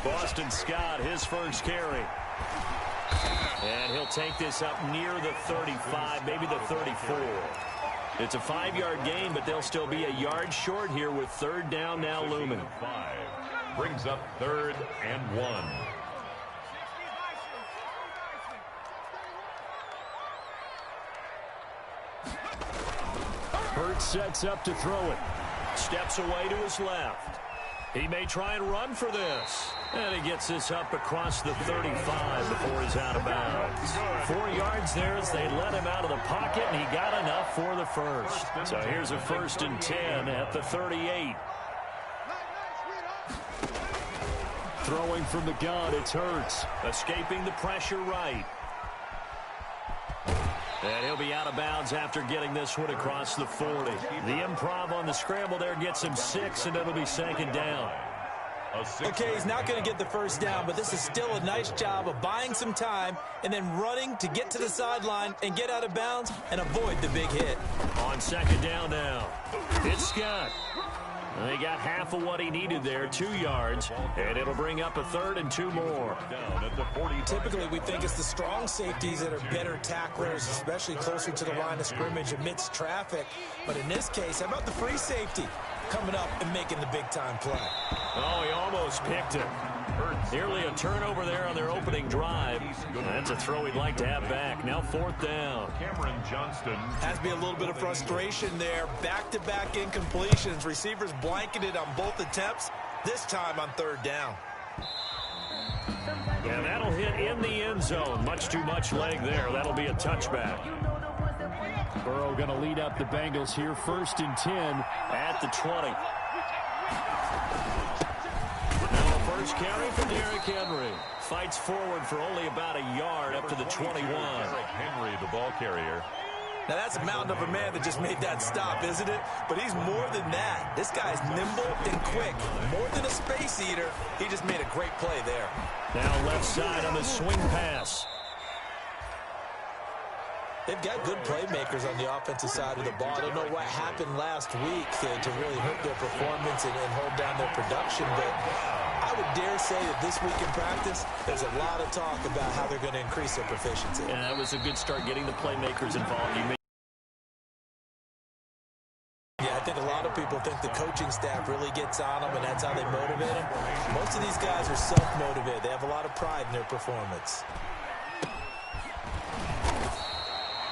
Boston Scott, his first carry. And he'll take this up near the 35, maybe the 34. It's a 5-yard gain, but they'll still be a yard short here with third down now looming. 5 brings up 3rd and 1. Hurts sets up to throw it. Steps away to his left. He may try and run for this. And he gets this up across the 35 before he's out of bounds. 4 yards there as they let him out of the pocket, and he got enough for the first. So here's a 1st and 10 at the 38. Throwing from the gun, it's Hurts. Escaping the pressure right. And he'll be out of bounds after getting this one across the 40. The improv on the scramble there gets him 6, and it'll be 2nd down. Okay, he's not going to get the first down, but this is still a nice job of buying some time and then running to get to the sideline and get out of bounds and avoid the big hit. On 2nd down now, it's Scott. They got half of what he needed there, 2 yards, and it'll bring up a 3rd and 2 more. Typically, we think it's the strong safeties that are better tacklers, especially closer to the line of scrimmage amidst traffic. But in this case, how about the free safety coming up and making the big-time play? Oh, he almost picked it. Nearly a turnover there on their opening drive. That's a throw he'd like to have back. Now 4th down. Cameron Johnston. Has to be a little bit of frustration there. Back-to-back incompletions. Receivers blanketed on both attempts, this time on 3rd down. And that'll hit in the end zone. Much too much leg there. That'll be a touchback. Burrow going to lead up the Bengals here. 1st and 10 at the 20. First carry for Derrick Henry. Fights forward for only about a yard up to the 21. Henry, the ball carrier. Now, that's a mountain of a man that just made that stop, isn't it? But he's more than that. This guy's nimble and quick. More than a space eater. He just made a great play there. Now left side on the swing pass. They've got good playmakers on the offensive side of the ball. I don't know what happened last week to really hurt their performance and hold down their production, but I would dare say that this week in practice, there's a lot of talk about how they're going to increase their proficiency. And that was a good start, getting the playmakers involved. Yeah, I think a lot of people think the coaching staff really gets on them, and that's how they motivate them. Most of these guys are self-motivated. They have a lot of pride in their performance.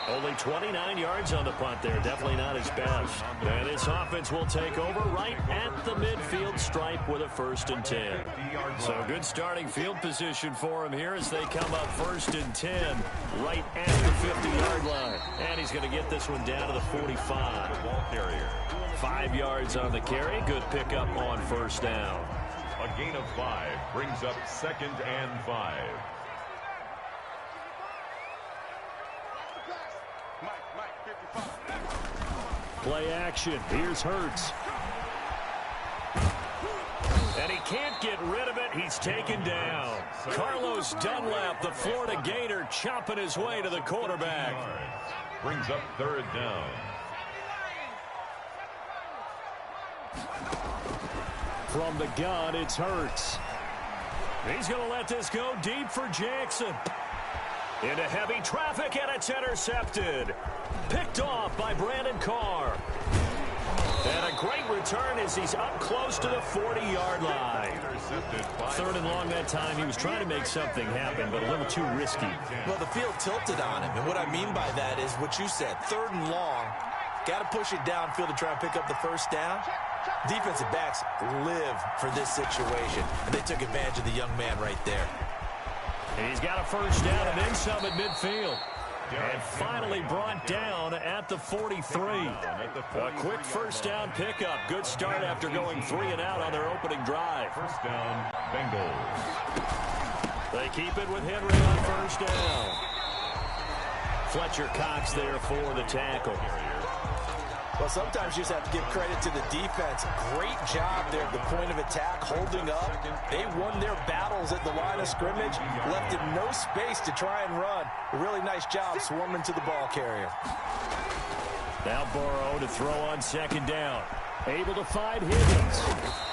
Only 29 yards on the punt there. Definitely not his best. And this offense will take over right at the midfield stripe with a 1st and 10. So good starting field position for him here as they come up 1st and 10 right at the 50-yard line. And he's going to get this one down to the 45. Ball carrier. 5 yards on the carry. Good pickup on 1st down. A gain of 5 brings up 2nd and 5. Play action. Here's Hurts. And he can't get rid of it. He's taken down. Carlos Dunlap, the Florida Gator, chopping his way to the quarterback. Brings up 3rd down. From the gun, it's Hurts. He's going to let this go deep for Jackson. Into heavy traffic, and it's intercepted. Picked off by Brandon Carr. And a great return as he's up close to the 40-yard line. 3rd and long that time. He was trying to make something happen, but a little too risky. Well, the field tilted on him, and what I mean by that is what you said. 3rd and long. Got to push it downfield to try and pick up the 1st down. Defensive backs live for this situation, and they took advantage of the young man right there. He's got a 1st down and then some at midfield. And finally brought down at the 43. A quick 1st down pickup. Good start after going 3 and out on their opening drive. 1st down, Bengals. They keep it with Henry on 1st down. Fletcher Cox there for the tackle. Well, sometimes you just have to give credit to the defense. Great job there at the point of attack, holding up. They won their battles at the line of scrimmage, left him no space to try and run. A really nice job swarming to the ball carrier. Now Burrow to throw on second down. Able to find Higgins.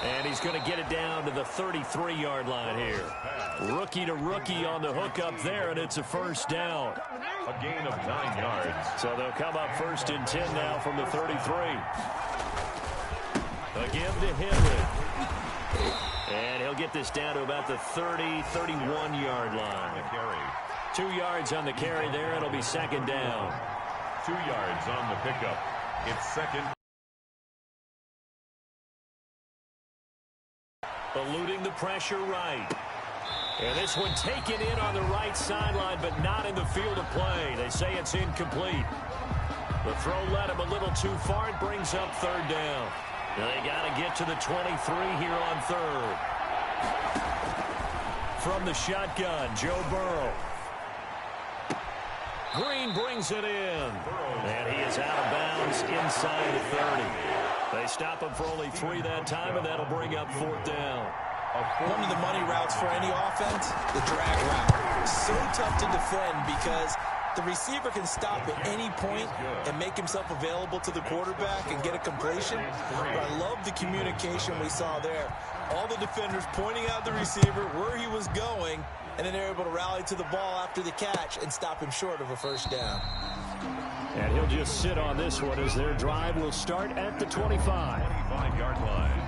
And he's going to get it down to the 33-yard line here. Rookie to rookie on the hook up there, and it's a first down. A gain of 9 yards. So they'll come up first and 10 now from the 33. Again to Henry. And he'll get this down to about the 31-yard line. 2 yards on the carry there. It'll be second down. 2 yards on the pickup. It's second. Eluding the pressure right. And this one taken in on the right sideline, but not in the field of play. They say it's incomplete. The throw led him a little too far. It brings up third down. Now they got to get to the 23 here on third. From the shotgun, Joe Burrow. Green brings it in. And he is out of bounds inside the 30. They stop him for only 3 that time, and that'll bring up fourth down. One of the money routes for any offense, the drag route. So tough to defend because the receiver can stop at any point and make himself available to the quarterback and get a completion. But I love the communication we saw there. All the defenders pointing out the receiver where he was going, and then they're able to rally to the ball after the catch and stop him short of a first down. And he'll just sit on this one as their drive will start at the 25. 25-yard line.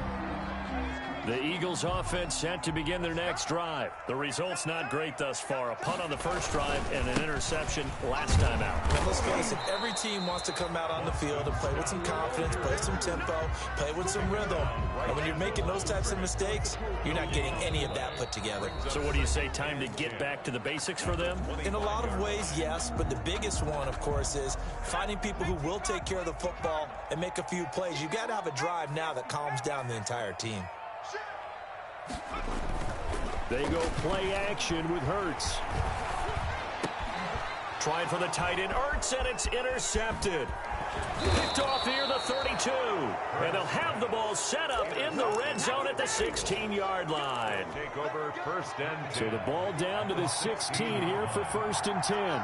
The Eagles offense set to begin their next drive. The result's not great thus far. A punt on the first drive and an interception last time out. And let's face it, every team wants to come out on the field and play with some confidence, play some tempo, play with some rhythm. And when you're making those types of mistakes, you're not getting any of that put together. So what do you say, time to get back to the basics for them? In a lot of ways, yes, but the biggest one, of course, is finding people who will take care of the football and make a few plays. You've got to have a drive now that calms down the entire team. They go play action with Hurts. Trying for the tight end, Hurts, and it's intercepted. Picked off near the 32. And they'll have the ball set up in the red zone at the 16-yard line. Take over first and 10. So the ball down to the 16 here for first and 10.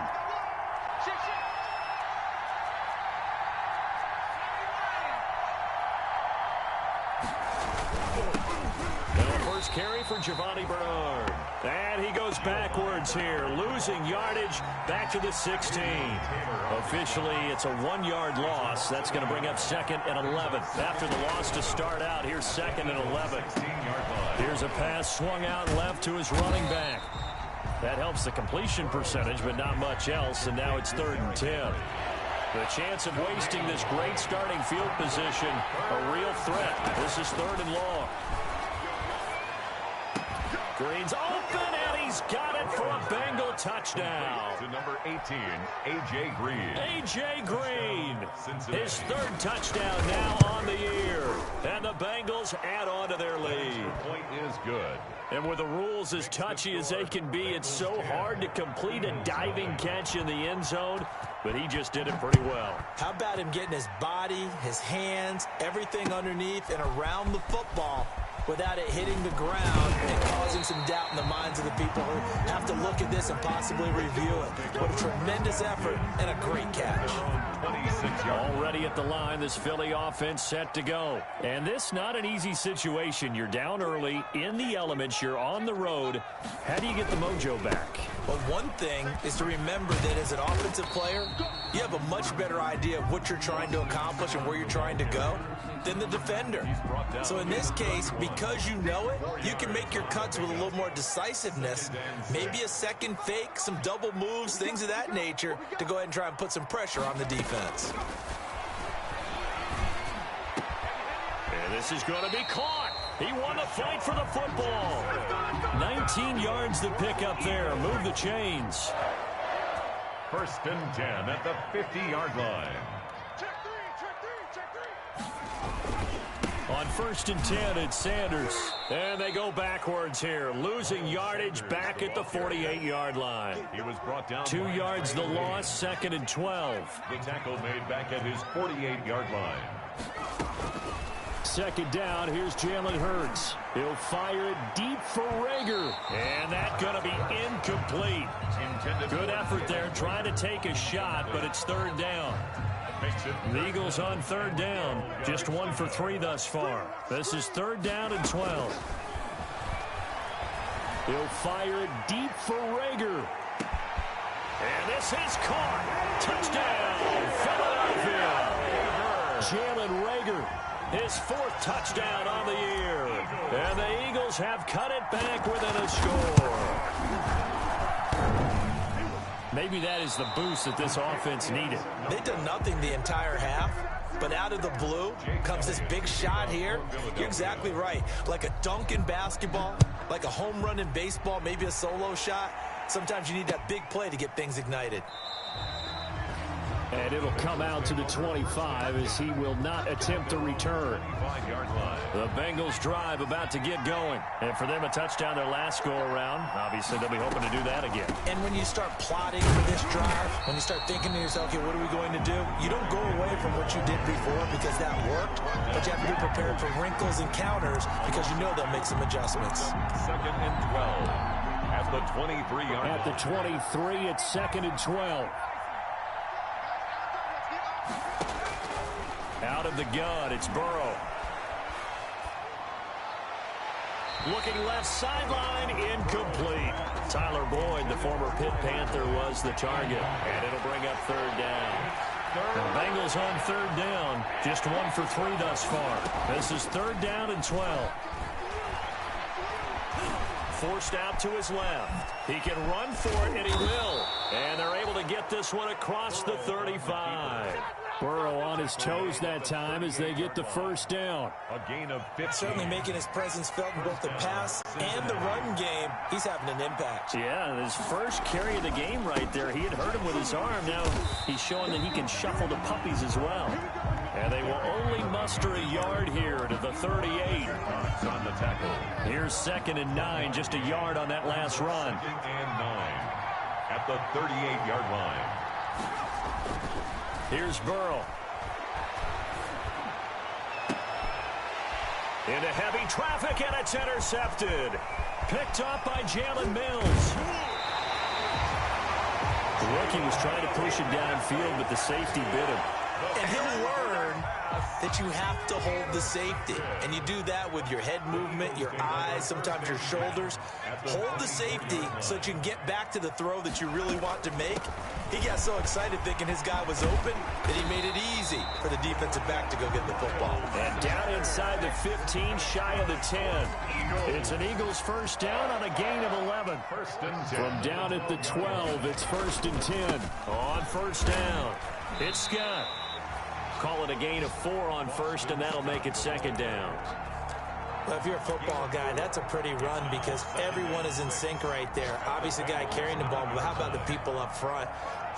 Carry for Giovanni Bernard. And he goes backwards here, losing yardage back to the 16. Officially, it's a 1-yard loss. That's going to bring up second and 11. After the loss to start out, here's second and 11. Here's a pass swung out left to his running back. That helps the completion percentage, but not much else, and now it's third and 10. The chance of wasting this great starting field position, a real threat. This is third and long. Green's open, and he's got it for a Bengal touchdown. To number 18, A.J. Green. A.J. Green, his third touchdown now on the year. And the Bengals add on to their lead. Point is good. And with the rules as touchy as they can be, it's so hard to complete a diving catch in the end zone, but he just did it pretty well. How about him getting his body, his hands, everything underneath and around the football without it hitting the ground and causing some doubt in the minds of the people who have to look at this and possibly review it. What a tremendous effort and a great catch. Already at the line, this Philly offense set to go. And this not an easy situation. You're down early, in the elements, you're on the road. How do you get the mojo back? Well, one thing is to remember that as an offensive player, you have a much better idea of what you're trying to accomplish and where you're trying to go than the defender. So in this case, because you know it, you can make your cuts with a little more decisiveness, maybe a second fake, some double moves, things of that nature, to go ahead and try and put some pressure on the defense. And this is going to be caught. He won the fight for the football. 19 yards to pick up there. Move the chains. First and 10 at the 50-yard line. On first and 10, it's Sanders. And they go backwards here, losing yardage back at the 48-yard line. He was brought down 2 yards the loss, second and 12. The tackle made back at his 48-yard line. second down. Here's Jalen Hurts. He'll fire it deep for Rager. And that's going to be incomplete. Good effort there trying to take a shot, but it's third down. The Eagles on third down. Just 1 for 3 thus far. This is third down and 12. He'll fire it deep for Rager. And this is caught. Touchdown, Philadelphia. Jalen Rager, his 4th touchdown on the year. And the Eagles have cut it back within a score. Maybe that is the boost that this offense needed. They've done nothing the entire half, but out of the blue comes this big shot here. You're exactly right. Like a dunk in basketball, like a home run in baseball, maybe a solo shot. Sometimes you need that big play to get things ignited. And it'll come out to the 25 as he will not attempt to return. The Bengals drive about to get going. And for them, a touchdown their last go-around. Obviously, they'll be hoping to do that again. And when you start plotting for this drive, when you start thinking to yourself, okay, what are we going to do? You don't go away from what you did before because that worked. But you have to be prepared for wrinkles and counters because you know they'll make some adjustments. Second and 12 at the 23-yard line. At the 23, it's second and 12. Out of the gun, it's Burrow. Looking left sideline, incomplete. Tyler Boyd, the former Pitt Panther, was the target. And it'll bring up third down. The Bengals on third down. Just 1 for 3 thus far. This is third down and 12. Forced out to his left. He can run for it, and he will. And they're able to get this one across the 35. Burrow on his toes that time as they get the first down. A gain of 15. Certainly making his presence felt in both the pass and the run game. He's having an impact. Yeah, his first carry of the game right there. He had hurt him with his arm. Now he's showing that he can shuffle the puppies as well. And they will only muster a yard here to the 38. On the tackle. Here's second and 9, just a yard on that last run. Second and 9 at the 38-yard line. Here's Burrow. Into heavy traffic, and it's intercepted. Picked up by Jalen Mills. The rookie was trying to push it downfield, but the safety bit him. And he'll learn that you have to hold the safety. And you do that with your head movement, your eyes, sometimes your shoulders. Hold the safety so that you can get back to the throw that you really want to make. He got so excited thinking his guy was open that he made it easy for the defensive back to go get the football. And down inside the 15, shy of the 10. It's an Eagles first down on a gain of 11. From down at the 12, it's first and 10. On first down, it's Scott. Call it a gain of 4 on first, and that'll make it second down. Well, if you're a football guy, that's a pretty run because everyone is in sync right there. Obviously, the guy carrying the ball, but how about the people up front?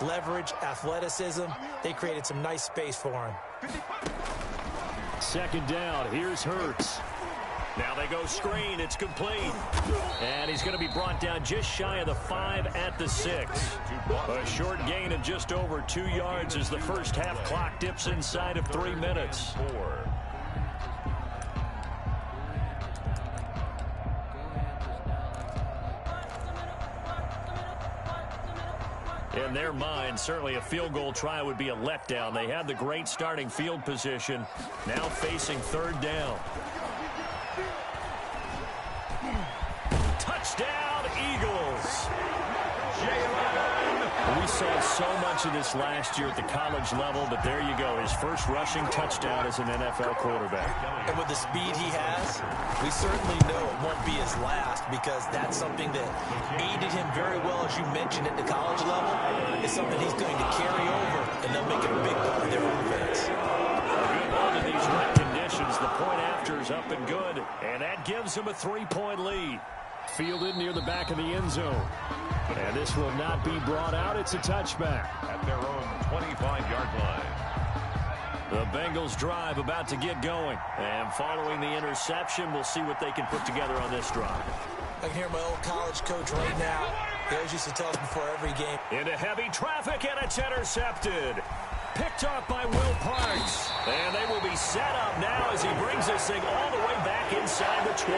Leverage, athleticism, they created some nice space for him. Second down, here's Hurts. Now they go screen, it's complete. And he's going to be brought down just shy of the 5 at the 6. A short gain of just over 2 yards as the first half clock dips inside of 3 minutes. In their mind, certainly a field goal try would be a letdown. They had the great starting field position, now facing third down. Touchdown, Eagles. We saw so much of this last year at the college level, but there you go. His first rushing touchdown as an NFL quarterback. And with the speed he has, we certainly know it won't be his last because that's something that aided him very well, as you mentioned, at the college level. It's something he's going to carry over, and they'll make it a big part of their offense. Good under these wet conditions. The point after is up and good, and that gives him a 3-point lead. Fielded near the back of the end zone. And this will not be brought out. It's a touchback. At their own 25-yard line. The Bengals drive about to get going. And following the interception, we'll see what they can put together on this drive. I can hear my old college coach right now. He always used to tell us before every game. Into heavy traffic, and it's intercepted. Picked off by Will Parks. And they will be set up now as he brings this thing all the way back inside the 20.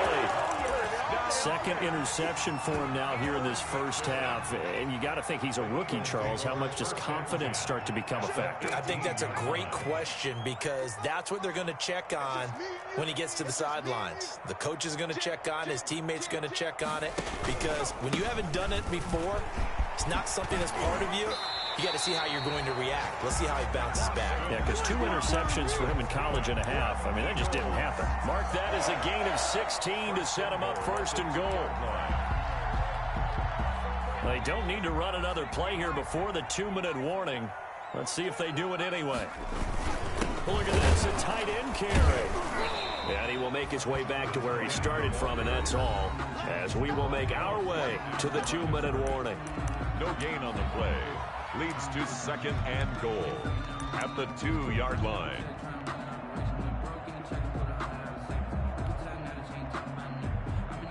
Second interception for him now here in this first half. And you got to think he's a rookie, Charles. How much does confidence start to become a factor? I think that's a great question because that's what they're going to check on when he gets to the sidelines. The coach is going to check on, his teammates going to check on it, because when you haven't done it before, it's not something that's part of you. You got to see how you're going to react. Let's see how he bounces back. Yeah, because 2 interceptions for him in college and a half. I mean, that just didn't happen. Mark that as a gain of 16 to set him up first and goal. They don't need to run another play here before the 2-minute warning. Let's see if they do it anyway. Look at this, a tight end carry. And he will make his way back to where he started from, and that's all, as we will make our way to the 2-minute warning. No gain on the play. Leads to second and goal at the 2-yard line.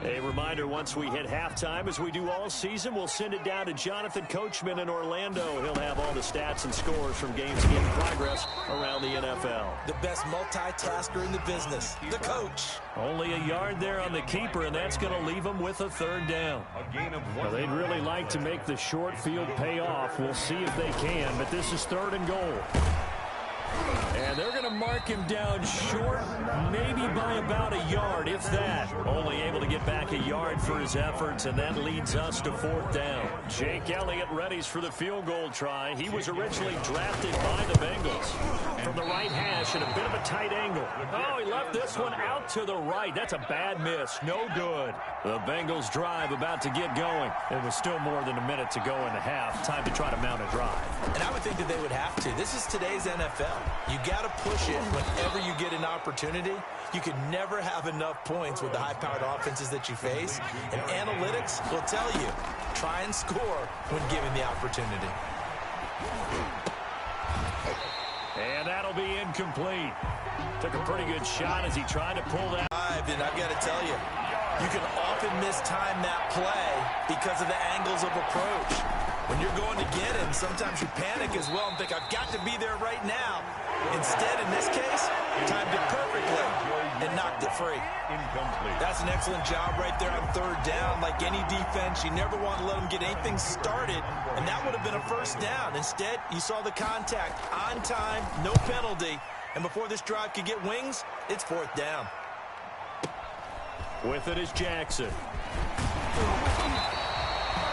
A reminder, once we hit halftime, as we do all season, we'll send it down to Jonathan Coachman in Orlando. He'll have all the stats and scores from games in progress around the NFL. The best multitasker in the business, the coach. Only a yard there on the keeper, and that's going to leave them with a third down. A gain of 1. Well, they'd really like to make the short field pay off. We'll see if they can, but this is third and goal. And they're going to mark him down short, maybe by about a yard, if that. Only able to get back a yard for his efforts, and that leads us to fourth down. Jake Elliott readies for the field goal try. He was originally drafted by the Bengals from the right hash at a bit of a tight angle. Oh, he left this one out to the right. That's a bad miss. No good. The Bengals drive about to get going. It was still more than a minute to go in the half. Time to try to mount a drive. And I would think that they would have to. This is today's NFL. You got to push it whenever you get an opportunity. You can never have enough points with the high-powered offenses that you face. And analytics will tell you, try and score when given the opportunity. And that'll be incomplete. Took a pretty good shot as he tried to pull that. And I've got to tell you, you can often mistime that play because of the angles of approach. When you're going to get him, sometimes you panic as well and think, I've got to be there right now. Instead, in this case, timed it perfectly and knocked it free. Incomplete. That's an excellent job right there on third down. Like any defense, you never want to let them get anything started, and that would have been a first down. Instead, you saw the contact on time, no penalty, and before this drive could get wings, it's fourth down. With it is Jackson.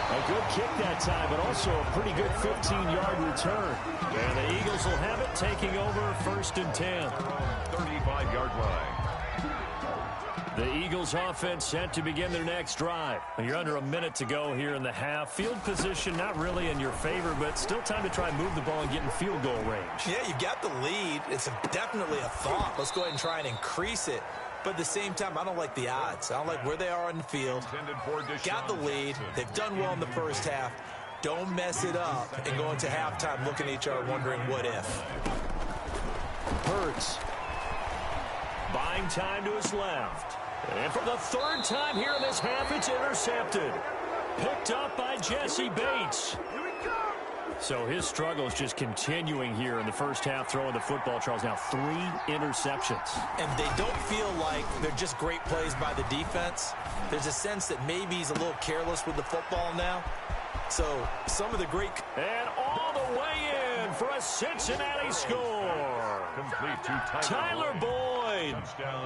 A good kick that time, but also a pretty good 15-yard return. And the Eagles will have it, taking over first and 10. 35-yard line. The Eagles offense set to begin their next drive. You're under a minute to go here in the half. Field position not really in your favor, but still time to try and move the ball and get in field goal range. Yeah, you got the lead. It's definitely a thought. Let's go ahead and try and increase it. But at the same time, I don't like the odds. I don't like where they are on the field. Got the lead. They've done well in the first half. Don't mess it up and go into halftime looking at each other wondering what if. Hurts. Buying time to his left. And for the third time here in this half, it's intercepted. Picked up by Jesse Bates. So his struggle is just continuing here in the first half, throwing the football, Charles. Now 3 interceptions. And they don't feel like they're just great plays by the defense. There's a sense that maybe he's a little careless with the football now. So some of the great... And all the way in for a Cincinnati score. Complete to Tyler Boyd,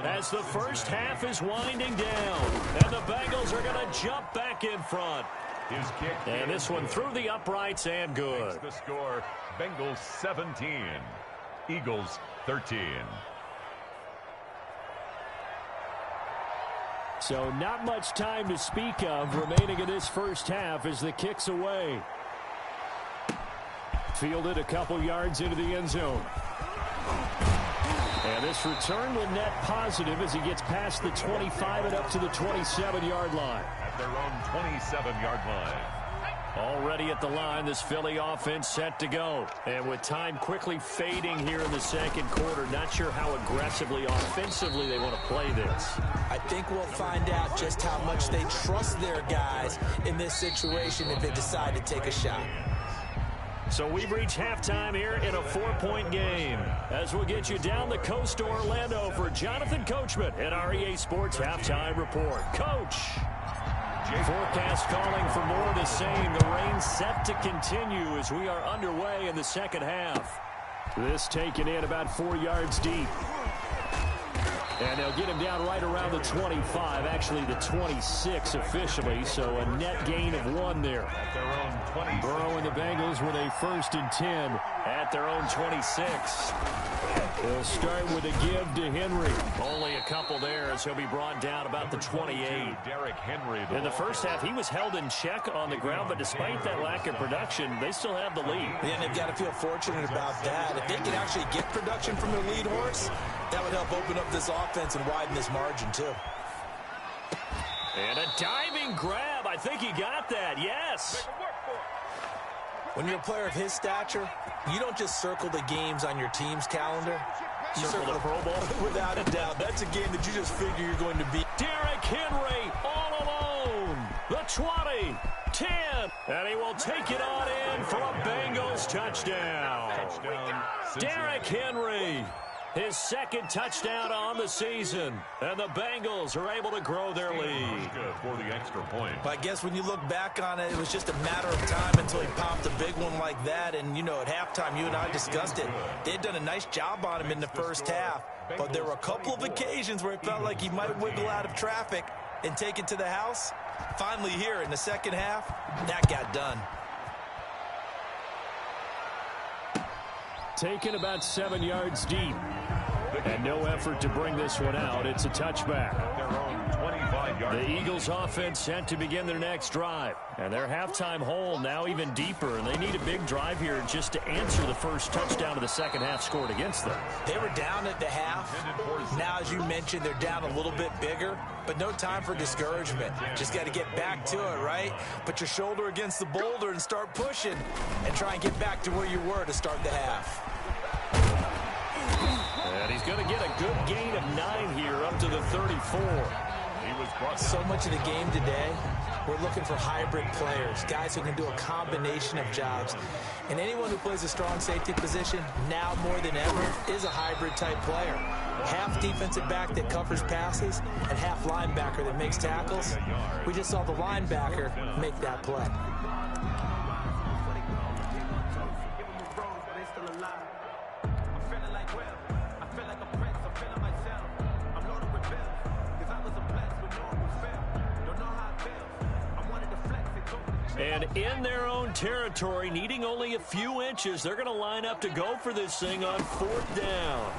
as the first half is winding down. And the Bengals are going to jump back in front. His kick. And this one through the uprights and good. The score, Bengals 17, Eagles 13. So not much time to speak of remaining in this first half as the kick's away. Fielded a couple yards into the end zone. And this return will net positive as he gets past the 25 and up to the 27-yard line. At their own 27-yard line. Already at the line, this Philly offense set to go. And with time quickly fading here in the second quarter, not sure how aggressively, offensively they want to play this. I think we'll find out just how much they trust their guys in this situation if they decide to take a shot. So we've reached halftime here in a 4-point game. As we'll get you down the coast to Orlando for Jonathan Coachman at our EA Sports Halftime Report. Coach. Forecast calling for more of the same. The rain set to continue as we are underway in the second half. This taken in about 4 yards deep. And they'll get him down right around the 25, actually the 26 officially, so a net gain of 1 there. At their own 26. Burrow and the Bengals with a 1st and 10 at their own 26. They'll start with a give to Henry. Only a couple there as he'll be brought down about the 28. Derrick Henry. In the first half, he was held in check on the ground, but despite that lack of production, they still have the lead. Yeah, and they've got to feel fortunate about that. If they can actually get production from their lead horse, that would help open up this offense and widen this margin, too. And a diving grab. I think he got that. Yes. When you're a player of his stature, you don't just circle the games on your team's calendar. You Circle the Pro Bowl. Without a doubt. That's a game that you just figure you're going to beat. Derrick Henry all alone. The 20, 10. And he will take it on in for a Bengals touchdown. Derrick Henry. His 2nd touchdown on the season. And the Bengals are able to grow their lead. Good for the extra point. But I guess when you look back on it, it was just a matter of time until he popped a big one like that. And, you know, at halftime, you and I discussed it. They'd done a nice job on him in the first half. But there were a couple of occasions where it felt like he might wiggle out of traffic and take it to the house. Finally here in the second half, that got done. Taken about 7 yards deep. And no effort to bring this one out. It's a touchback. Their own 25-yard. The Eagles offense set to begin their next drive. And their halftime hole now even deeper. And they need a big drive here just to answer the first touchdown of the second half scored against them. They were down at the half. Now, as you mentioned, they're down a little bit bigger. But no time for discouragement. Just got to get back to it, right? Put your shoulder against the boulder and start pushing. And try and get back to where you were to start the half. And he's going to get a good gain of 9 here up to the 34. So much of the game today, we're looking for hybrid players, guys who can do a combination of jobs. And anyone who plays a strong safety position, now more than ever, is a hybrid type player. Half defensive back that covers passes and half linebacker that makes tackles. We just saw the linebacker make that play. And in their own territory, needing only a few inches, they're going to line up to go for this thing on 4th down.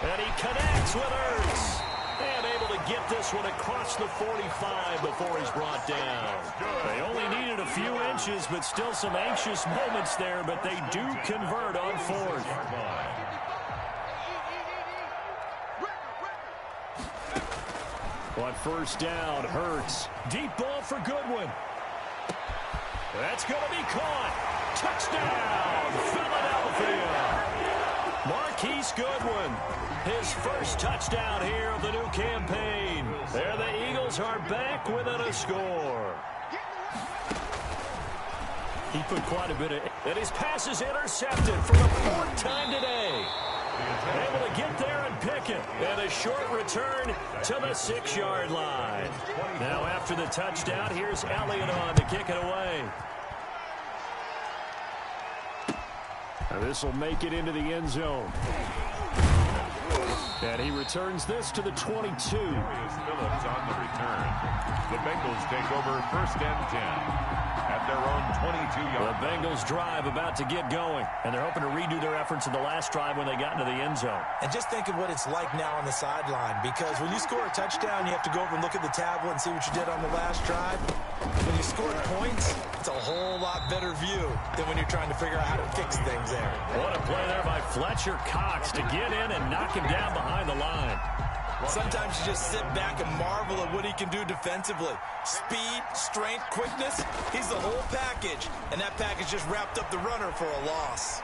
And he connects with Ertz. And able to get this one across the 45 before he's brought down. They only needed a few inches, but still some anxious moments there, but they do convert on 4th. On 1st down, Hurts. Deep ball for Goodwin. That's going to be caught. Touchdown, Philadelphia. Marquise Goodwin. His 1st touchdown here of the new campaign. There the Eagles are back within a score. He put quite a bit of... And his pass is intercepted for the 4th time today. Able to get there and pick it. And a short return to the 6-yard line. Now after the touchdown, here's Elliott on to kick it away. This will make it into the end zone. And he returns this to the 22. Phillips on the return. The Bengals take over 1st and 10. At their own 22-yard. The Bengals drive about to get going, and they're hoping to redo their efforts in the last drive when they got into the end zone. And just think of what it's like now on the sideline, because when you score a touchdown, you have to go over and look at the tablet and see what you did on the last drive. When you score points, it's a whole lot better view than when you're trying to figure out how to fix things there. What a play there by Fletcher Cox to get in and knock him down behind the line. Sometimes you just sit back and marvel at what he can do defensively. Speed, strength, quickness, he's the whole package. And that package just wrapped up the runner for a loss.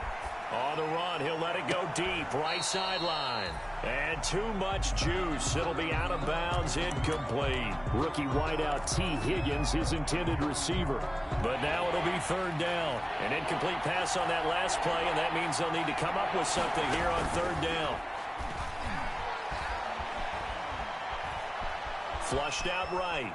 On the run, he'll let it go deep, right sideline. And too much juice. It'll be out of bounds, incomplete. Rookie wideout T. Higgins, his intended receiver. But now it'll be third down. An incomplete pass on that last play, and that means they'll need to come up with something here on third down. Flushed out right.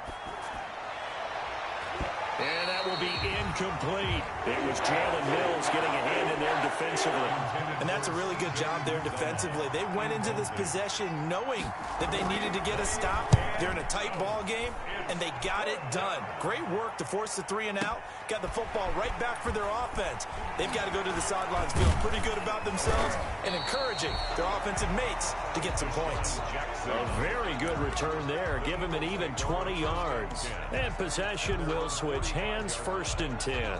And that will be incomplete. It was Jalen Mills getting a hand in there defensively. And that's a really good job there defensively. They went into this possession knowing that they needed to get a stop. They're in a tight ball game, and they got it done. Great work to force the 3 and out. Got the football right back for their offense. They've got to go to the sidelines feeling pretty good about themselves and encouraging their offensive mates to get some points. A very good return there. Give him an even 20 yards. And possession will switch hands, 1st and 10.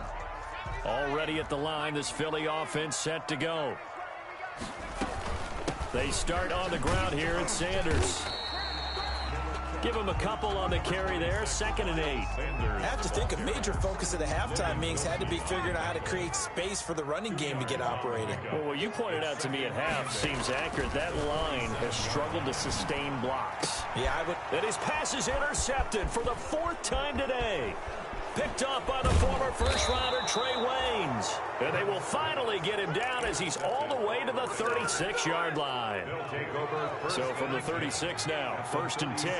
Already at the line, this Philly offense set to go. They start on the ground here at Sanders. Give him a couple on the carry there, 2nd and 8. I have to think a major focus of the halftime meetings had to be figuring out how to create space for the running game to get operating. Well, what you pointed out to me at half seems accurate. That line has struggled to sustain blocks. Yeah, I would. And his pass is intercepted for the 4th time today. Picked off by the former first-rounder Trey Waynes. And they will finally get him down as he's all the way to the 36-yard line. So from the 36 now, 1st and 10.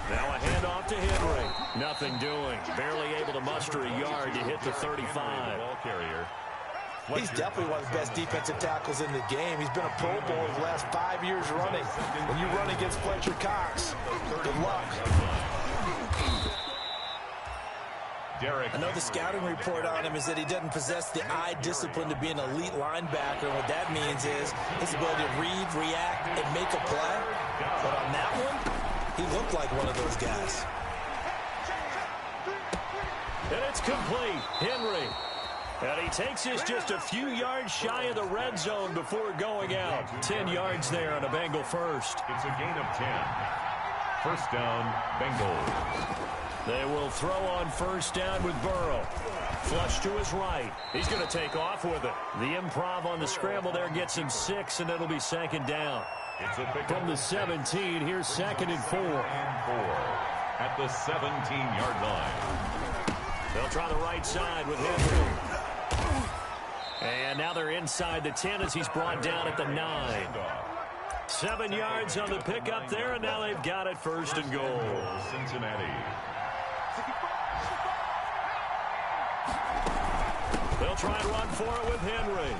Now a handoff to Henry. Nothing doing. Barely able to muster a yard to hit the 35. He's definitely one of the best defensive tackles in the game. He's been a Pro Bowl the last 5 years running. When you run against Fletcher Cox, good luck. I know the scouting report on him is that he doesn't possess the eye discipline to be an elite linebacker. And what that means is his ability to read, react, and make a play. But on that one, he looked like one of those guys. And it's complete. Henry. And he takes this just a few yards shy of the red zone before going out. 10 yards there on a Bengal first. It's a gain of 10. 1st down, Bengals. They will throw on 1st down with Burrow. Flush to his right. He's going to take off with it. The improv on the scramble there gets him 6, and it'll be 2nd down. From the 17, here's 2nd and 4. At the 17-yard line. They'll try the right side with Henry. And now they're inside the 10 as he's brought down at the 9. 7 yards on the pickup there, and now they've got it 1st and goal. Cincinnati. They'll try and run for it with Henry.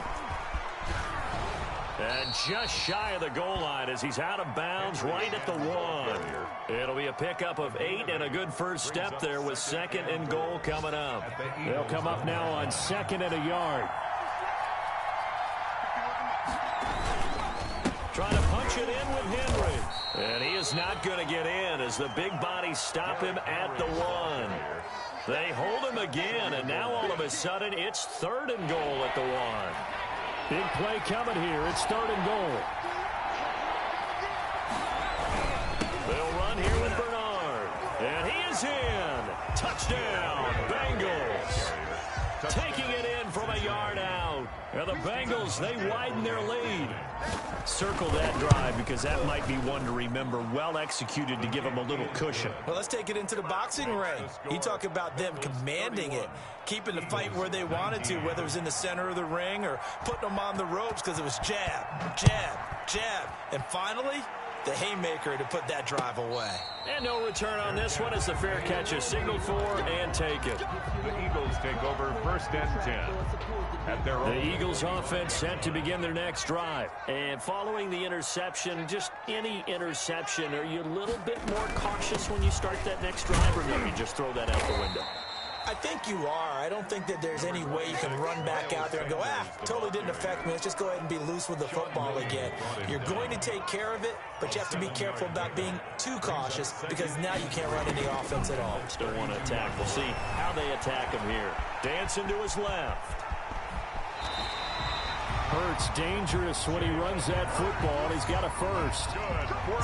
And just shy of the goal line as he's out of bounds right at the 1. It'll be a pickup of 8 and a good first step there with 2nd and goal coming up. They'll come up now on 2nd and a yard. Trying to punch it in with Henry. And he is not going to get in as the big bodies stop him at the 1. They hold him again, and now all of a sudden it's 3rd and goal at the 1. Big play coming here. It's 3rd and goal. They'll run here with Bernard. And he is in. Touchdown, Bengals. Taking it in from a yard out. And the Bengals, they widen their lead. Circle that drive because that might be one to remember. Well executed to give them a little cushion. Well, let's take it into the boxing ring. You talk about them commanding it, keeping the fight where they wanted to, whether it was in the center of the ring or putting them on the ropes because it was jab, jab, jab. And finally, the haymaker to put that drive away. And no return on this one as the fair catch is signaled for and taken. The Eagles take over 1st and 10. At their the Eagles offense set to begin their next drive. And following the interception, just any interception, are you a little bit more cautious when you start that next drive, or no, you just throw that out the window? I think you are. I don't think that there's any way you can run back out there and go, totally didn't affect me. Let's just go ahead and be loose with the football again. You're going to take care of it, but you have to be careful about being too cautious because now you can't run any offense at all. Still want to attack. We'll see how they attack him here. Dancing to his left. Hurts dangerous when he runs that football. He's got a first.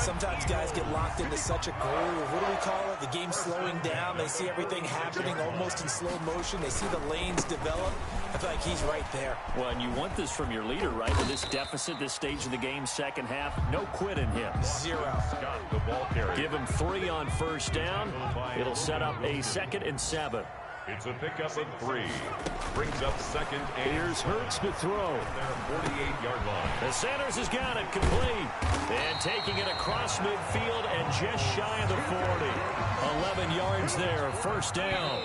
Sometimes guys get locked into such a groove. What do we call it? The game slowing down. They see everything happening almost in slow motion. They see the lanes develop. I feel like he's right there. Well, and you want this from your leader, right? With this deficit, this stage of the game, second half, no quit in him. Zero. The ball carrier. Give him 3 on first down. It'll set up a 2nd and 7. It's a pickup of 3. Brings up 2nd and... Here's Hurts to throw. Their 48-yard line. The Sanders has got it complete. And taking it across midfield and just shy of the 40. 11 yards there, first down.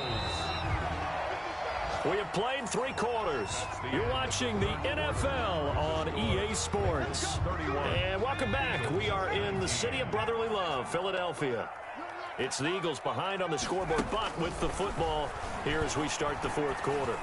We have played 3 quarters. You're watching the NFL on EA Sports. And welcome back. We are in the city of brotherly love, Philadelphia. It's the Eagles behind on the scoreboard, but with the football here as we start the 4th quarter.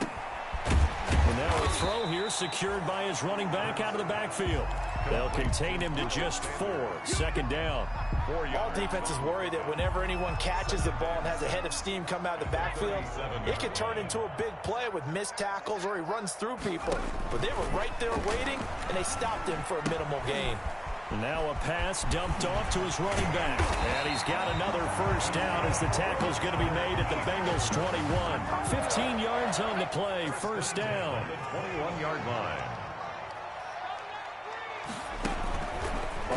And now a throw here secured by his running back out of the backfield. They'll contain him to just 4. Second down. All defenses worry that whenever anyone catches the ball and has a head of steam come out of the backfield, it can turn into a big play with missed tackles or he runs through people. But they were right there waiting, and they stopped him for a minimal gain. Now a pass dumped off to his running back. And he's got another first down as the tackle's going to be made at the Bengals 21. 15 yards on the play, first down. 21-yard line.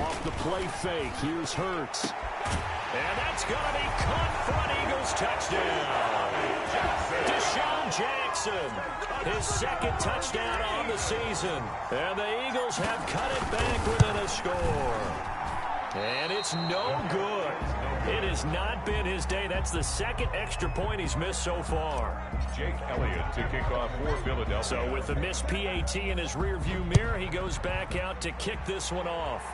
Off the play fake, here's Hurts. And that's going to be caught for an Eagles touchdown. Deshaun Jackson, his 2nd touchdown on the season. And the Eagles have cut it back within a score. And it's no good. It has not been his day. That's the 2nd extra point he's missed so far. Jake Elliott to kick off for Philadelphia. So with the missed PAT in his rearview mirror, he goes back out to kick this one off.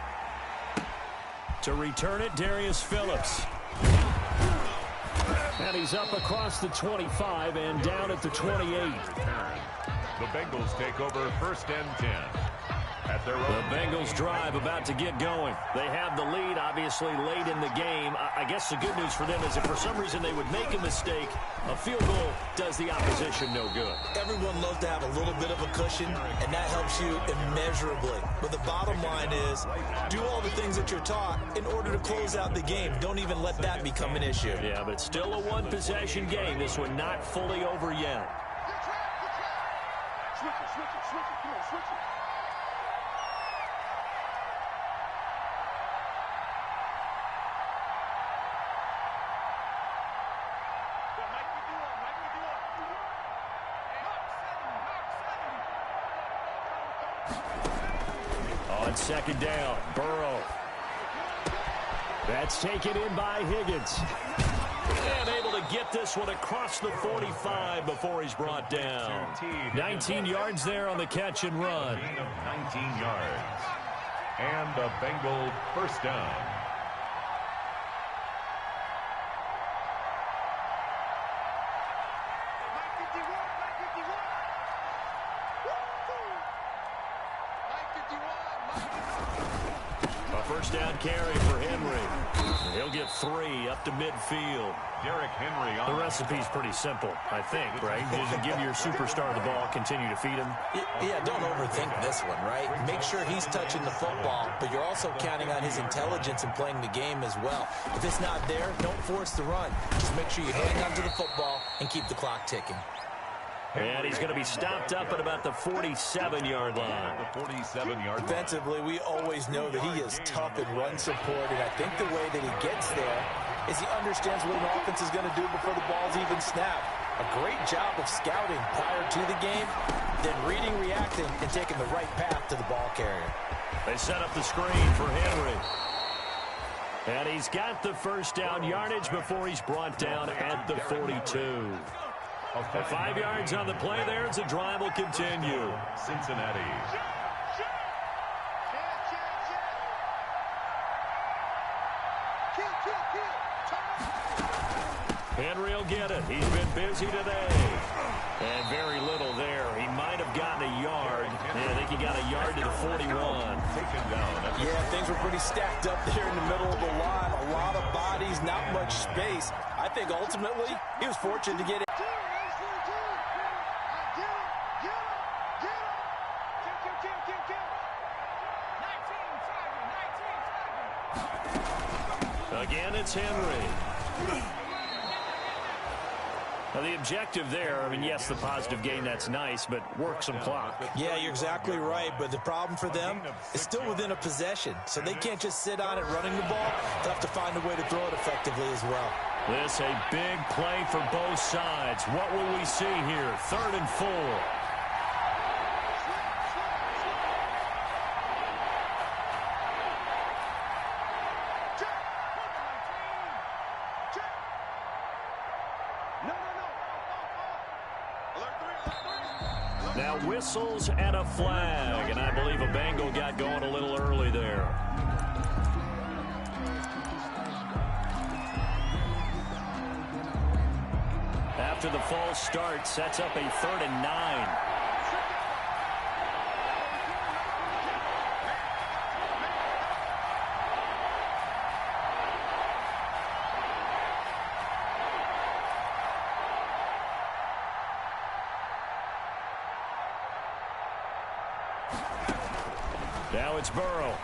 To return it, Darius Phillips. And he's up across the 25 and down at the 28. The Bengals take over 1st and 10. At their own. The Bengals drive about to get going. They have the lead, obviously, late in the game. I guess the good news for them is if for some reason they would make a mistake, a field goal does the opposition no good. Everyone loves to have a little bit of a cushion, and that helps you immeasurably. But the bottom line is, do all the things that you're taught in order to close out the game. Don't even let that become an issue. Yeah, but still a one-possession game. This one not fully over yet. Switch it, come on, switch it. On 2nd down, Burrow. That's taken in by Higgins. And able to get this one across the 45 before he's brought down. 19 yards there on the catch and run. 19 yards. And a Bengal first down. A first down carry for Henry. He'll get 3 up to midfield. Derrick Henry on. The recipe's pretty simple, I think, right? Just give your superstar the ball, continue to feed him. Yeah, don't overthink this one, right? Make sure he's touching the football, but you're also counting on his intelligence in playing the game as well. If it's not there, don't force the run. Just make sure you hang on to the football and keep the clock ticking. And he's going to be stopped up at about the 47-yard line. The 47-yard line. Defensively, we always know that he is tough in run support, and I think the way that he gets there is he understands what an offense is going to do before the ball's even snapped. A great job of scouting prior to the game, then reading, reacting, and taking the right path to the ball carrier. They set up the screen for Henry. And he's got the first down yardage before he's brought down at the 42. 5 yards on the play there as the drive will continue. Cincinnati. Henry will get it. He's been busy today. And very little there. He might have gotten a yard. Yeah, I think he got a yard to the 41. Taken down. Yeah, things were pretty stacked up there in the middle of the line. A lot of bodies, not much space. I think ultimately he was fortunate to get it. Again, it's Henry. Now, the objective there, I mean, yes, the positive gain, that's nice, but work some clock. Yeah, you're exactly right, but the problem for them is still within a possession, so they can't just sit on it running the ball. They'll have to find a way to throw it effectively as well. This a big play for both sides. What will we see here? 3rd and 4. Now whistles and a flag, and I believe a Bengal got going a little early there. After the false start, sets up a 3rd and 9. Now it's Burrow.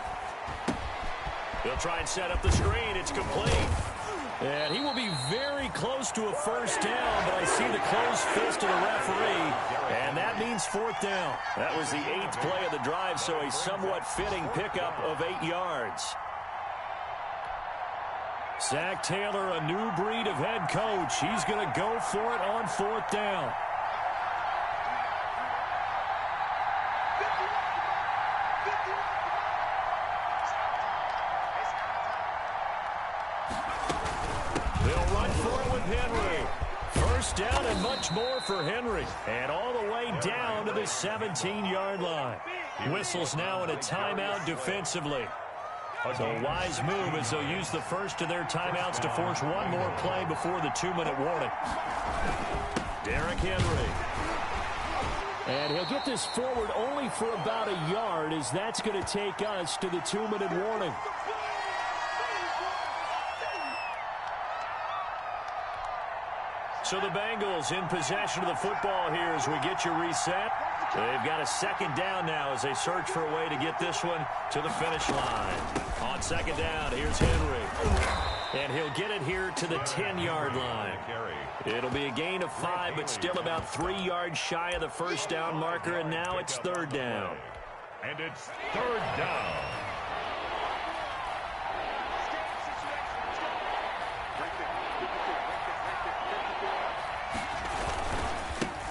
He'll try and set up the screen. It's complete. And he will be very close to a first down, but I see the closed fist of the referee, and that means 4th down. That was the 8th play of the drive, so a somewhat fitting pickup of 8 yards. Zach Taylor, a new breed of head coach. He's going to go for it on 4th down. They'll run for it with Henry. First down and much more for Henry. And all the way down to the 17-yard line. Whistles now in a timeout defensively. So a wise move as they'll use the first of their timeouts to force one more play before the 2-minute warning. Derrick Henry. And he'll get this forward only for about a yard, as that's going to take us to the 2-minute warning. So the Bengals in possession of the football here as we get you reset. They've got a 2nd down now as they search for a way to get this one to the finish line. On 2nd down, here's Henry. And he'll get it here to the 10-yard line. It'll be a gain of 5, but still about 3 yards shy of the first down marker, and now it's 3rd down. And it's 3rd down.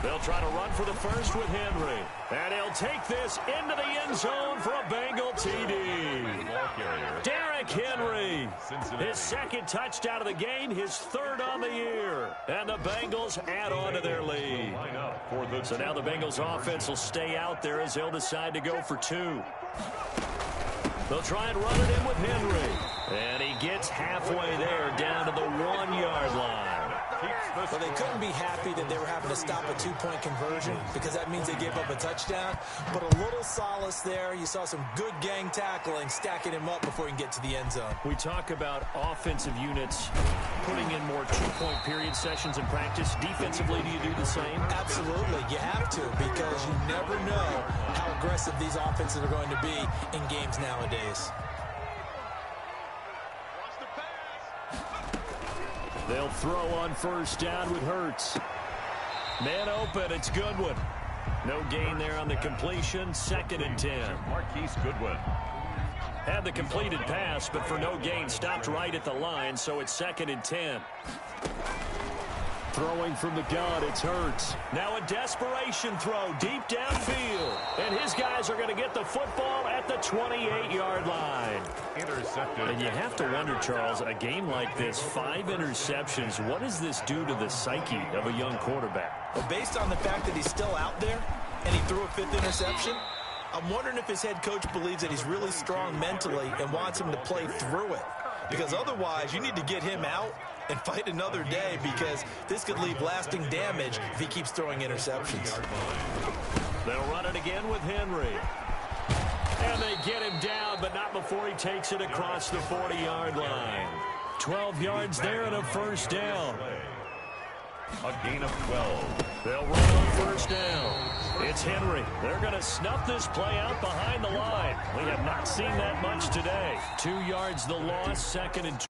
They'll try to run for the first with Henry. And he'll take this into the end zone for a Bengal TD. Derrick Henry, his 2nd touchdown of the game, his 3rd on the year. And the Bengals add on to their lead. So now the Bengals offense will stay out there as they'll decide to go for 2. They'll try and run it in with Henry. And he gets halfway there down to the 1-yard line. Well, they couldn't be happy that they were having to stop a 2-point conversion because that means they gave up a touchdown. But a little solace there. You saw some good gang tackling, stacking him up before he can get to the end zone. We talk about offensive units putting in more 2-point period sessions in practice. Defensively, do you do the same? Absolutely. You have to, because you never know how aggressive these offenses are going to be in games nowadays. They'll throw on first down with Hurts. Man open, it's Goodwin. No gain there on the completion, 2nd and 10. Marquise Goodwin. Had the completed pass, but for no gain, stopped right at the line, so it's 2nd and 10. Throwing from the gun, it's Hurts. Now a desperation throw deep downfield. And his guys are going to get the football at the 28-yard line. Intercepted. And you have to wonder, Charles, a game like this, 5 interceptions, what does this do to the psyche of a young quarterback? Well, based on the fact that he's still out there and he threw a 5th interception, I'm wondering if his head coach believes that he's really strong mentally and wants him to play through it. Because otherwise, you need to get him out and fight another day, because this could leave lasting damage if he keeps throwing interceptions. They'll run it again with Henry. And they get him down, but not before he takes it across the 40-yard line. 12 yards there and a first down. A gain of 12. They'll run on first down. It's Henry. They're going to snuff this play out behind the line. We have not seen that much today. 2 yards the loss, 2nd and 2.